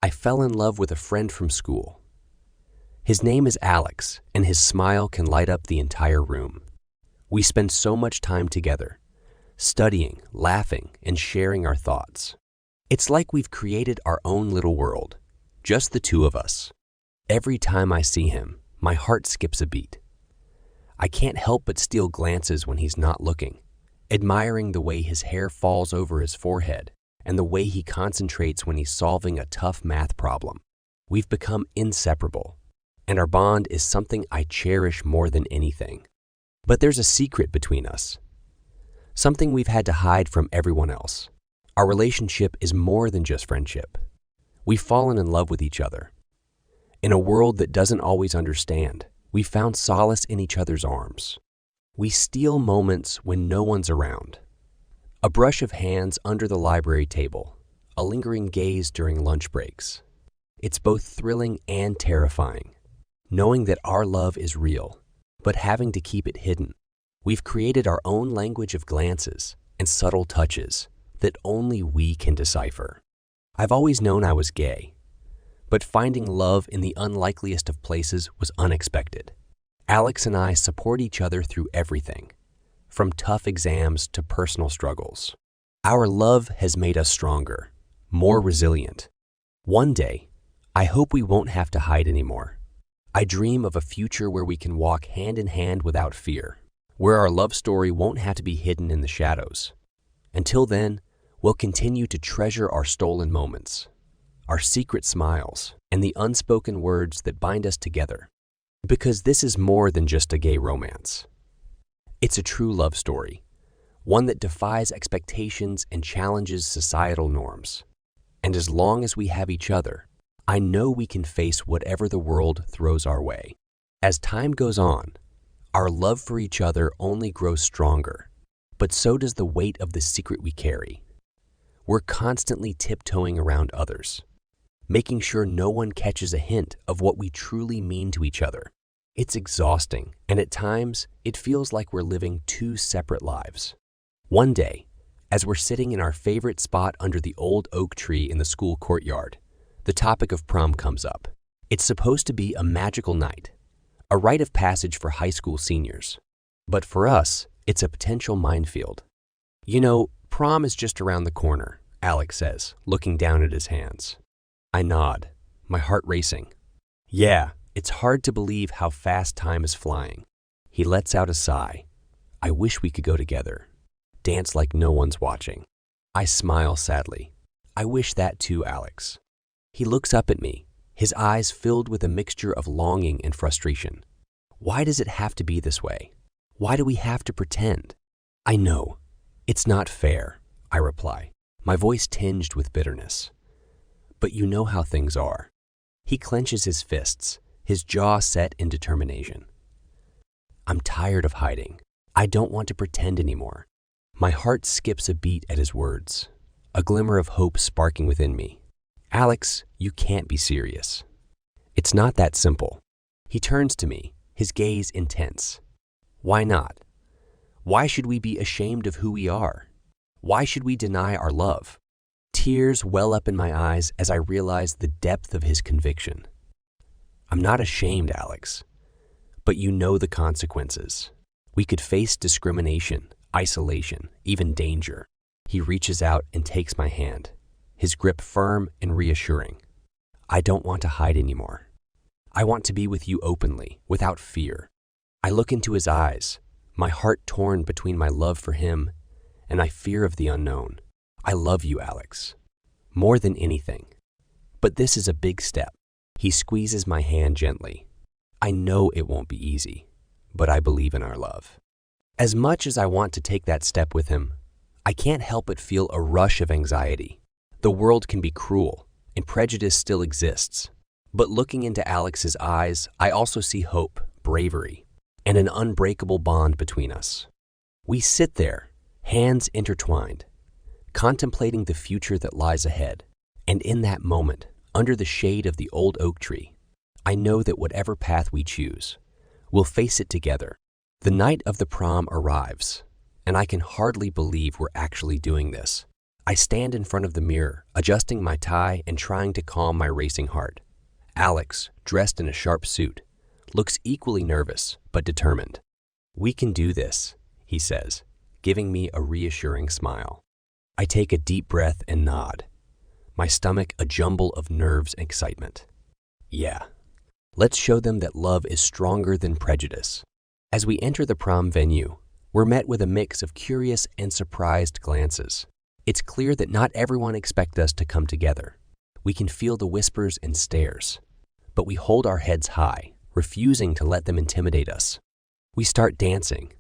I fell in love with a friend from school. His name is Alex, and his smile can light up the entire room. We spend so much time together, studying, laughing, and sharing our thoughts. It's like we've created our own little world, just the two of us. Every time I see him, my heart skips a beat. I can't help but steal glances when he's not looking, admiring the way his hair falls over his forehead and the way he concentrates when he's solving a tough math problem. We've become inseparable, and our bond is something I cherish more than anything. But there's a secret between us, something we've had to hide from everyone else. Our relationship is more than just friendship. We've fallen in love with each other. In a world that doesn't always understand, we've found solace in each other's arms. We steal moments when no one's around. A brush of hands under the library table, a lingering gaze during lunch breaks. It's both thrilling and terrifying, knowing that our love is real, but having to keep it hidden. We've created our own language of glances and subtle touches that only we can decipher. I've always known I was gay, but finding love in the unlikeliest of places was unexpected. Alex and I support each other through everything, from tough exams to personal struggles. Our love has made us stronger, more resilient. One day, I hope we won't have to hide anymore. I dream of a future where we can walk hand in hand without fear, where our love story won't have to be hidden in the shadows. Until then, we'll continue to treasure our stolen moments, our secret smiles, and the unspoken words that bind us together. Because this is more than just a gay romance. It's a true love story, one that defies expectations and challenges societal norms. And as long as we have each other, I know we can face whatever the world throws our way. As time goes on, our love for each other only grows stronger, but so does the weight of the secret we carry. We're constantly tiptoeing around others, making sure no one catches a hint of what we truly mean to each other. It's exhausting, and at times, it feels like we're living two separate lives. One day, as we're sitting in our favorite spot under the old oak tree in the school courtyard, the topic of prom comes up. It's supposed to be a magical night, a rite of passage for high school seniors. But for us, it's a potential minefield. You know, prom is just around the corner, Alex says, looking down at his hands. I nod, my heart racing. Yeah, it's hard to believe how fast time is flying. He lets out a sigh. I wish we could go together, dance like no one's watching. I smile sadly. I wish that too, Alex. He looks up at me, his eyes filled with a mixture of longing and frustration. Why does it have to be this way? Why do we have to pretend? I know. It's not fair, I reply, my voice tinged with bitterness. But you know how things are. He clenches his fists, his jaw set in determination. I'm tired of hiding. I don't want to pretend anymore. My heart skips a beat at his words, a glimmer of hope sparking within me. Alex, you can't be serious. It's not that simple. He turns to me, his gaze intense. Why not? Why should we be ashamed of who we are? Why should we deny our love? Tears well up in my eyes as I realize the depth of his conviction. I'm not ashamed, Alex, but you know the consequences. We could face discrimination, isolation, even danger. He reaches out and takes my hand, his grip firm and reassuring. I don't want to hide anymore. I want to be with you openly, without fear. I look into his eyes, my heart torn between my love for him and my fear of the unknown. I love you, Alex, more than anything. But this is a big step. He squeezes my hand gently. I know it won't be easy, but I believe in our love. As much as I want to take that step with him, I can't help but feel a rush of anxiety. The world can be cruel, and prejudice still exists. But looking into Alex's eyes, I also see hope, bravery, and an unbreakable bond between us. We sit there, hands intertwined, contemplating the future that lies ahead. And in that moment, under the shade of the old oak tree, I know that whatever path we choose, we'll face it together. The night of the prom arrives, and I can hardly believe we're actually doing this. I stand in front of the mirror, adjusting my tie and trying to calm my racing heart. Alex, dressed in a sharp suit, looks equally nervous but determined. "We can do this," he says, giving me a reassuring smile. I take a deep breath and nod, my stomach a jumble of nerves and excitement. Yeah, let's show them that love is stronger than prejudice. As we enter the prom venue, we're met with a mix of curious and surprised glances. It's clear that not everyone expects us to come together. We can feel the whispers and stares, but we hold our heads high, refusing to let them intimidate us. We start dancing,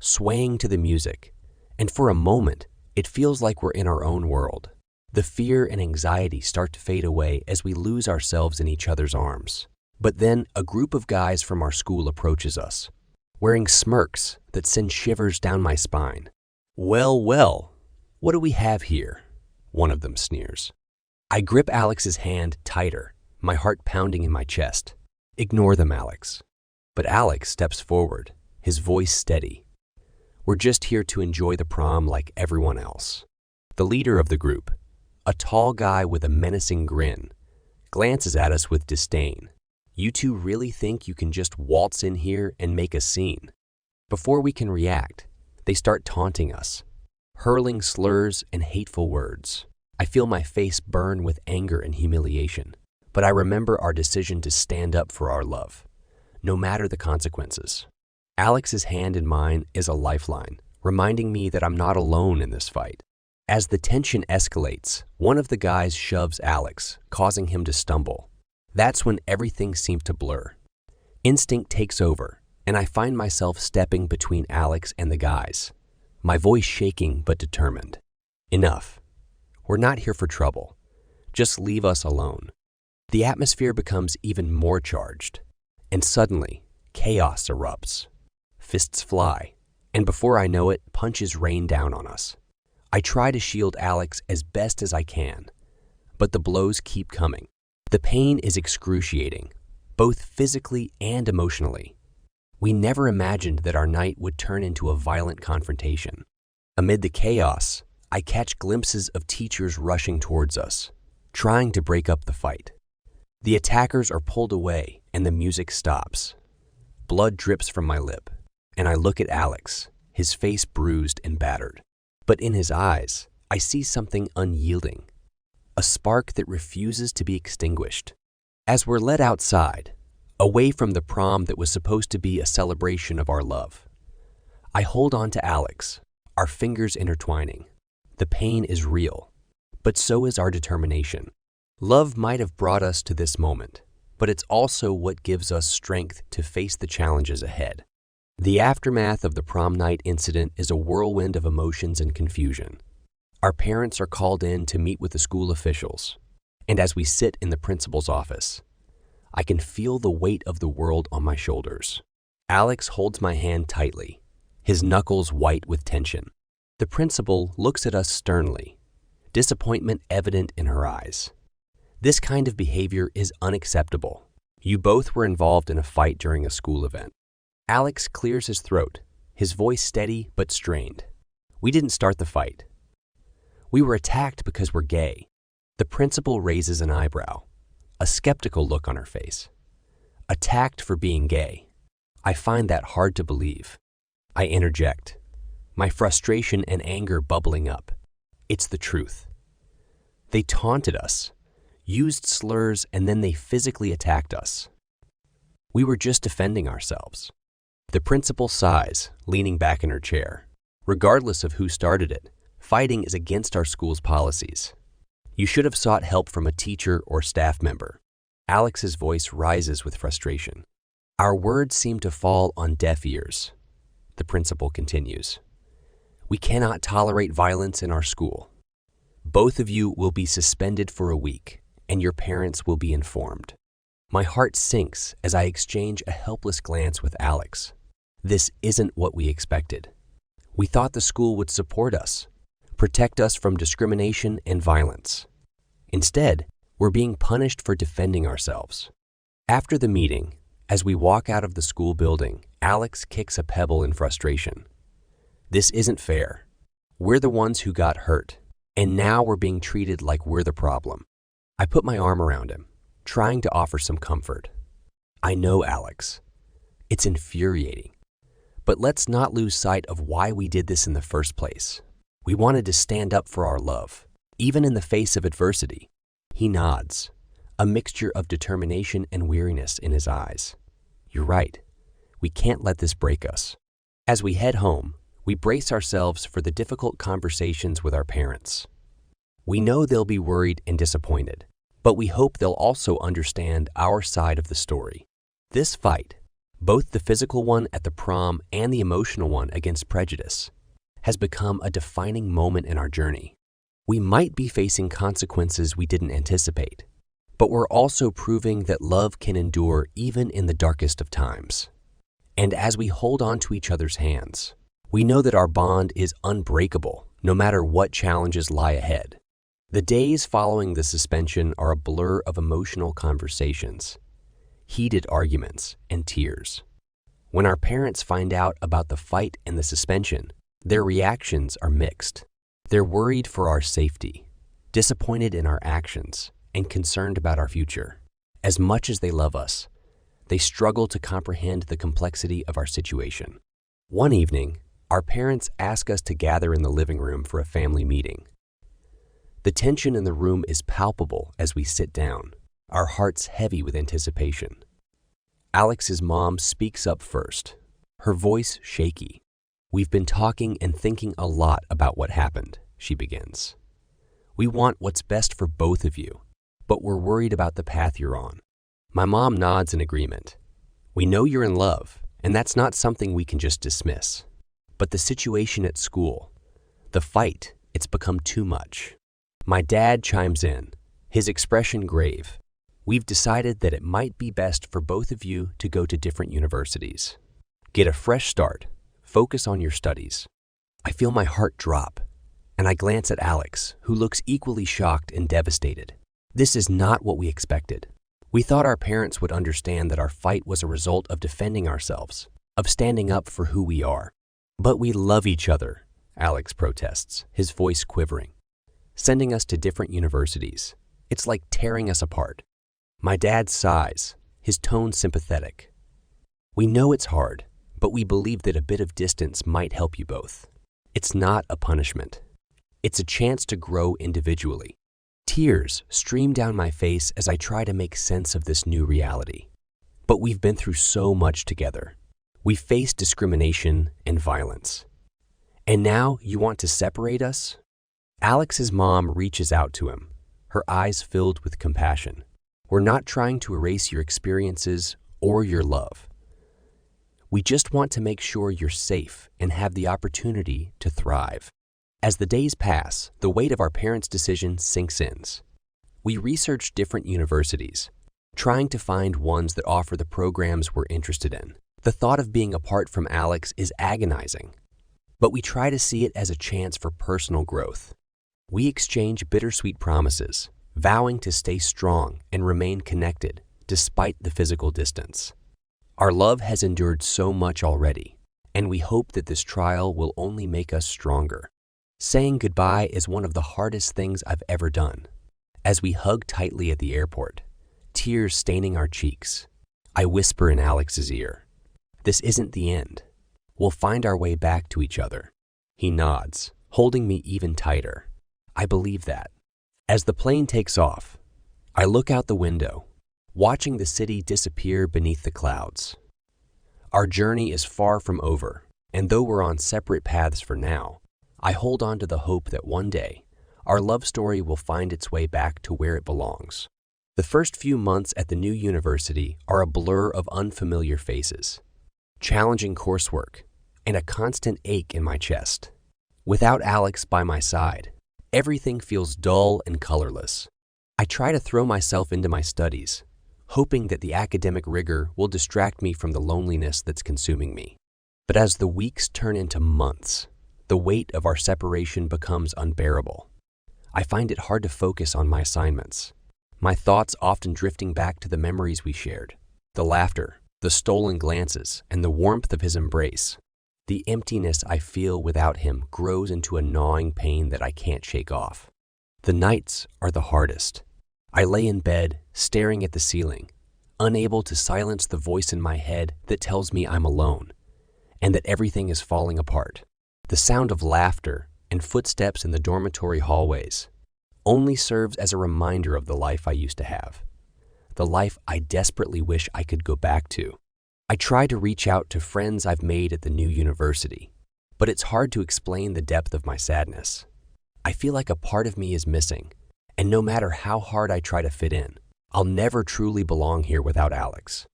swaying to the music, and for a moment, it feels like we're in our own world. The fear and anxiety start to fade away as we lose ourselves in each other's arms. But then a group of guys from our school approaches us, wearing smirks that send shivers down my spine. "Well, well, what do we have here?" one of them sneers. I grip Alex's hand tighter, my heart pounding in my chest. "Ignore them, Alex." But Alex steps forward, his voice steady. "We're just here to enjoy the prom like everyone else." The leader of the group, a tall guy with a menacing grin, glances at us with disdain. "You two really think you can just waltz in here and make a scene?" Before we can react, they start taunting us, hurling slurs and hateful words. I feel my face burn with anger and humiliation, but I remember our decision to stand up for our love, no matter the consequences. Alex's hand in mine is a lifeline, reminding me that I'm not alone in this fight. As the tension escalates, one of the guys shoves Alex, causing him to stumble. That's when everything seems to blur. Instinct takes over, and I find myself stepping between Alex and the guys, my voice shaking but determined. "Enough. We're not here for trouble. Just leave us alone." The atmosphere becomes even more charged, and suddenly, chaos erupts. Fists fly, and before I know it, punches rain down on us. I try to shield Alex as best as I can, but the blows keep coming. The pain is excruciating, both physically and emotionally. We never imagined that our night would turn into a violent confrontation. Amid the chaos, I catch glimpses of teachers rushing towards us, trying to break up the fight. The attackers are pulled away and the music stops. Blood drips from my lip, and I look at Alex, his face bruised and battered. But in his eyes, I see something unyielding, a spark that refuses to be extinguished. As we're led outside, away from the prom that was supposed to be a celebration of our love, I hold on to Alex, our fingers intertwining. The pain is real, but so is our determination. Love might have brought us to this moment, but it's also what gives us strength to face the challenges ahead. The aftermath of the prom night incident is a whirlwind of emotions and confusion. Our parents are called in to meet with the school officials, and as we sit in the principal's office, I can feel the weight of the world on my shoulders. Alex holds my hand tightly, his knuckles white with tension. The principal looks at us sternly, disappointment evident in her eyes. "This kind of behavior is unacceptable. You both were involved in a fight during a school event." Alex clears his throat, his voice steady but strained. "We didn't start the fight. We were attacked because we're gay." The principal raises an eyebrow, a skeptical look on her face. Attacked for being gay. I find that hard to believe. I interject, my frustration and anger bubbling up. It's the truth. They taunted us, used slurs, and then they physically attacked us. We were just defending ourselves. The principal sighs, leaning back in her chair. Regardless of who started it, fighting is against our school's policies. You should have sought help from a teacher or staff member. Alex's voice rises with frustration. Our words seem to fall on deaf ears. The principal continues. We cannot tolerate violence in our school. Both of you will be suspended for a week, and your parents will be informed. My heart sinks as I exchange a helpless glance with Alex. This isn't what we expected. We thought the school would support us, protect us from discrimination and violence. Instead, we're being punished for defending ourselves. After the meeting, as we walk out of the school building, Alex kicks a pebble in frustration. This isn't fair. We're the ones who got hurt, And now we're being treated like we're the problem. I put my arm around him, trying to offer some comfort. I know, Alex. It's infuriating. But let's not lose sight of why we did this in the first place. We wanted to stand up for our love, even in the face of adversity. He nods, a mixture of determination and weariness in his eyes. You're right. We can't let this break us. As we head home, we brace ourselves for the difficult conversations with our parents. We know they'll be worried and disappointed, but we hope they'll also understand our side of the story. This fight, both the physical one at the prom and the emotional one against prejudice, has become a defining moment in our journey. We might be facing consequences we didn't anticipate, but we're also proving that love can endure even in the darkest of times. And as we hold on to each other's hands, we know that our bond is unbreakable no matter what challenges lie ahead. The days following the suspension are a blur of emotional conversations, heated arguments, and tears. When our parents find out about the fight and the suspension, their reactions are mixed. They're worried for our safety, disappointed in our actions, and concerned about our future. As much as they love us, they struggle to comprehend the complexity of our situation. One evening, our parents ask us to gather in the living room for a family meeting. The tension in the room is palpable as we sit down, our hearts heavy with anticipation. Alex's mom speaks up first, her voice shaky. We've been talking and thinking a lot about what happened, she begins. We want what's best for both of you, but we're worried about the path you're on. My mom nods in agreement. We know you're in love, and that's not something we can just dismiss. But the situation at school, the fight, it's become too much. My dad chimes in, his expression grave. We've decided that it might be best for both of you to go to different universities. Get a fresh start. Focus on your studies. I feel my heart drop, and I glance at Alex, who looks equally shocked and devastated. This is not what we expected. We thought our parents would understand that our fight was a result of defending ourselves, of standing up for who we are. But we love each other, Alex protests, his voice quivering. Sending us to different universities, it's like tearing us apart. My dad sighs, his tone sympathetic. We know it's hard, but we believe that a bit of distance might help you both. It's not a punishment. It's a chance to grow individually. Tears stream down my face as I try to make sense of this new reality. But we've been through so much together. We've faced discrimination and violence. And now you want to separate us? Alex's mom reaches out to him, her eyes filled with compassion. We're not trying to erase your experiences or your love. We just want to make sure you're safe and have the opportunity to thrive. As the days pass, the weight of our parents' decision sinks in. We research different universities, trying to find ones that offer the programs we're interested in. The thought of being apart from Alex is agonizing, but we try to see it as a chance for personal growth. We exchange bittersweet promises, vowing to stay strong and remain connected despite the physical distance. Our love has endured so much already, and we hope that this trial will only make us stronger. Saying goodbye is one of the hardest things I've ever done. As we hug tightly at the airport, tears staining our cheeks, I whisper in Alex's ear, "This isn't the end. We'll find our way back to each other." He nods, holding me even tighter. I believe that. As the plane takes off, I look out the window, watching the city disappear beneath the clouds. Our journey is far from over, and though we're on separate paths for now, I hold on to the hope that one day, our love story will find its way back to where it belongs. The first few months at the new university are a blur of unfamiliar faces, challenging coursework, and a constant ache in my chest. Without Alex by my side, everything feels dull and colorless. I try to throw myself into my studies, hoping that the academic rigor will distract me from the loneliness that's consuming me. But as the weeks turn into months, the weight of our separation becomes unbearable. I find it hard to focus on my assignments, my thoughts often drifting back to the memories we shared, the laughter, the stolen glances, and the warmth of his embrace. The emptiness I feel without him grows into a gnawing pain that I can't shake off. The nights are the hardest. I lay in bed, staring at the ceiling, unable to silence the voice in my head that tells me I'm alone and that everything is falling apart. The sound of laughter and footsteps in the dormitory hallways only serves as a reminder of the life I used to have, the life I desperately wish I could go back to. I try to reach out to friends I've made at the new university, but it's hard to explain the depth of my sadness. I feel like a part of me is missing, and no matter how hard I try to fit in, I'll never truly belong here without Alex.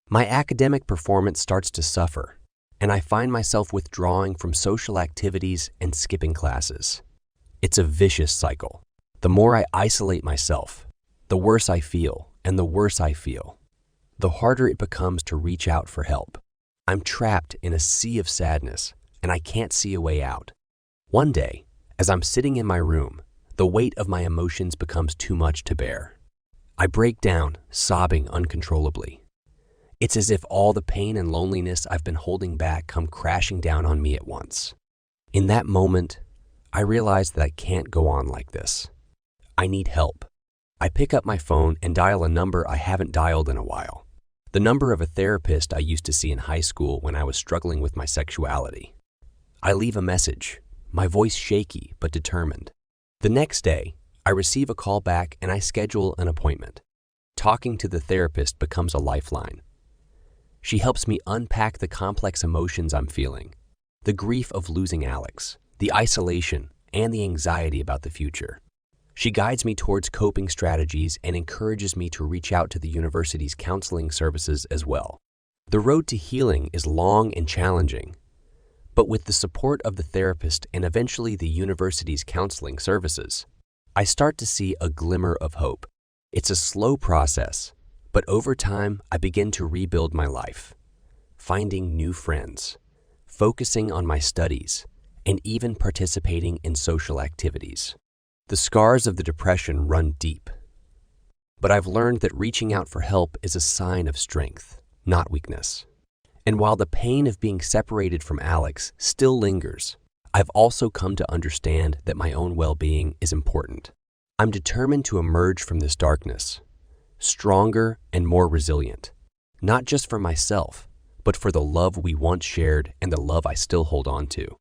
My academic performance starts to suffer, and I find myself withdrawing from social activities and skipping classes. It's a vicious cycle. The more I isolate myself, the worse I feel, and the worse I feel, the harder it becomes to reach out for help. I'm trapped in a sea of sadness, and I can't see a way out. One day, as I'm sitting in my room, the weight of my emotions becomes too much to bear. I break down, sobbing uncontrollably. It's as if all the pain and loneliness I've been holding back come crashing down on me at once. In that moment, I realize that I can't go on like this. I need help. I pick up my phone and dial a number I haven't dialed in a while. The number of a therapist I used to see in high school when I was struggling with my sexuality. I leave a message, my voice shaky but determined. The next day, I receive a call back and I schedule an appointment. Talking to the therapist becomes a lifeline. She helps me unpack the complex emotions I'm feeling, the grief of losing Alex, the isolation, and the anxiety about the future. She guides me towards coping strategies and encourages me to reach out to the university's counseling services as well. The road to healing is long and challenging, but with the support of the therapist and eventually the university's counseling services, I start to see a glimmer of hope. It's a slow process, but over time I begin to rebuild my life, finding new friends, focusing on my studies, and even participating in social activities. The scars of the depression run deep, but I've learned that reaching out for help is a sign of strength, not weakness. And while the pain of being separated from Alex still lingers, I've also come to understand that my own well-being is important. I'm determined to emerge from this darkness, stronger and more resilient, not just for myself, but for the love we once shared and the love I still hold on to.